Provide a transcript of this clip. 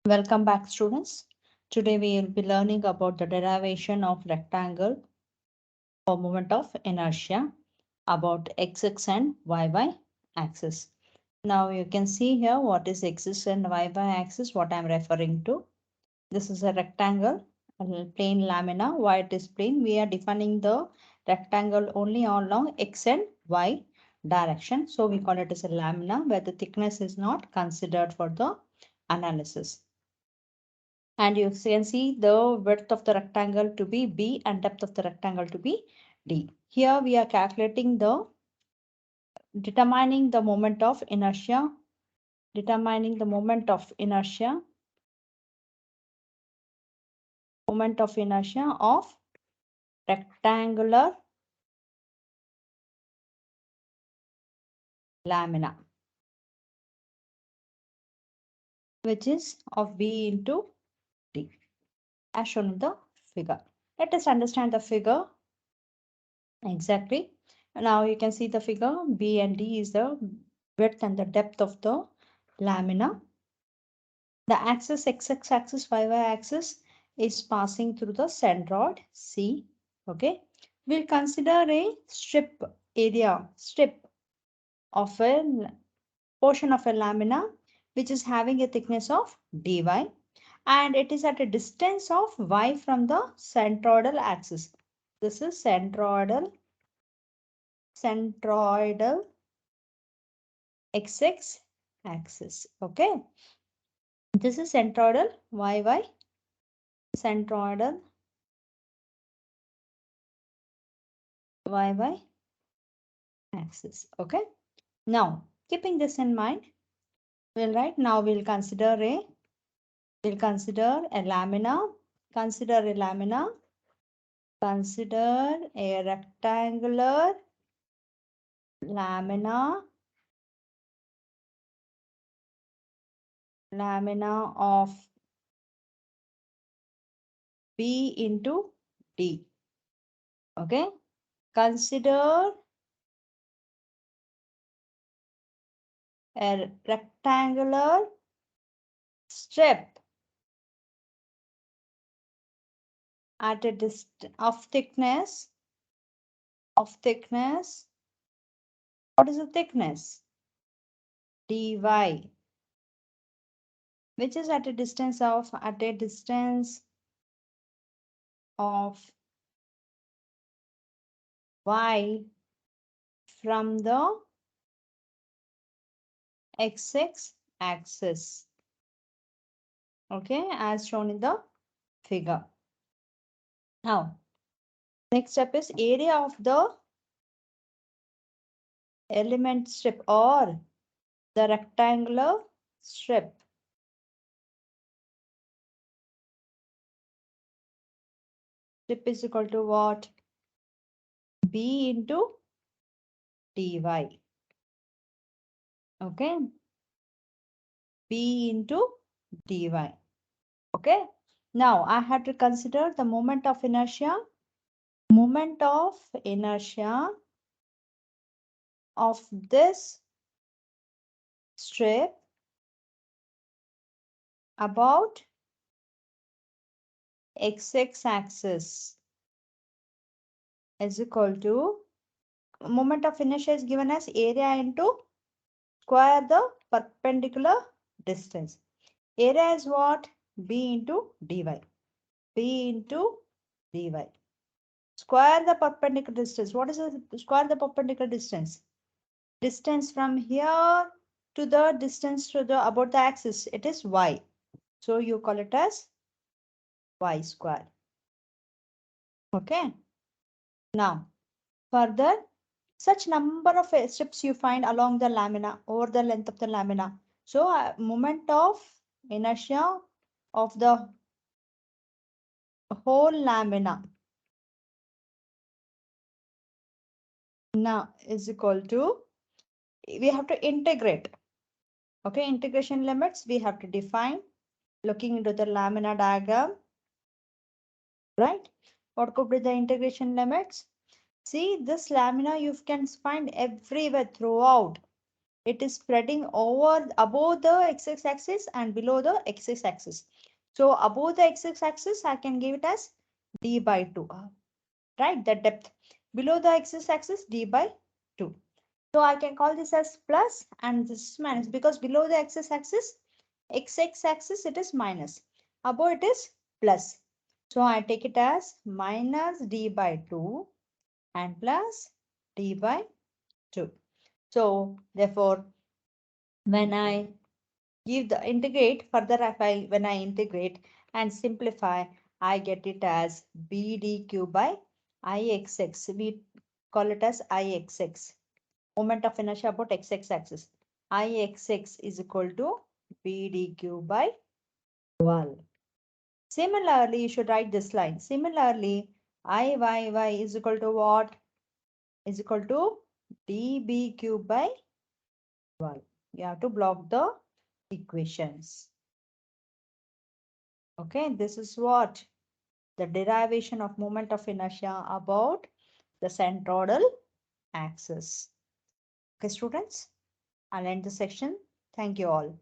Welcome back, students. Today we will be learning about the derivation of rectangle for moment of inertia about x and y axis. Now you can see here what is x and y axis, what I am referring to. This is a rectangle, a plain lamina. Why it is plain? We are defining the rectangle only along x and y direction. So we call it as a lamina where the thickness is not considered for the analysis. And you can see the width of the rectangle to be B and depth of the rectangle to be D. Here we are calculating determining the moment of inertia, of rectangular lamina, which is of B into D, as shown in the figure. Let us understand the figure exactly. Now you can see the figure. B and D is the width and the depth of the lamina. The axis x-axis, y-axis is passing through the centroid C. Okay. We'll consider a strip of a portion of a lamina which is having a thickness of dy, and it is at a distance of y from the centroidal axis. This is centroidal x axis. Okay. This is centroidal centroidal y axis. Okay. Now, keeping this in mind, we'll consider a lamina. Consider a rectangular lamina of B into D. Okay. Consider a rectangular strip at a distance of thickness. What is the thickness? dy, which is at a distance of y from the x axis. Okay, as shown in the figure. Now, next step is area of the element strip or the rectangular strip. Strip is equal to what? B into dy. Okay. B into dy. Okay. Now I have to consider the moment of inertia. Moment of inertia of this strip about x axis is equal to moment of inertia is given as area into square the perpendicular distance. Area is what? B into dy. B into dy. Square the perpendicular distance. What is the square the perpendicular distance? Distance from here to the distance to the about the axis. It is y. So you call it as y square. Okay. Now, further, such number of strips you find along the lamina over the length of the lamina. So, moment of inertia of the whole lamina now is equal to, we have to integrate. Okay, integration limits we have to define looking into the lamina diagram, right? What could be the integration limits? See, this lamina you can find everywhere throughout. it is spreading over above the x-axis and below the x-axis. So above the x-axis, I can give it as d by 2, right? The depth. Below the x-axis, d by 2. So I can call this as plus and this is minus because below the x-axis, x-axis it is minus. Above it is plus. So I take it as minus d by 2 and plus d by 2. So therefore, when I give the integrate further, when I integrate and simplify, I get it as bdq by ixx. We call it as ixx. Moment of inertia about x axis. Ixx is equal to bdq by 12. Similarly, you should write this line. Similarly, Iyy is equal to what? Is equal to dbq by 12. You have to block the equations. Okay, this is what? The derivation of moment of inertia about the centroidal axis. Okay, students, I'll end the section. Thank you all.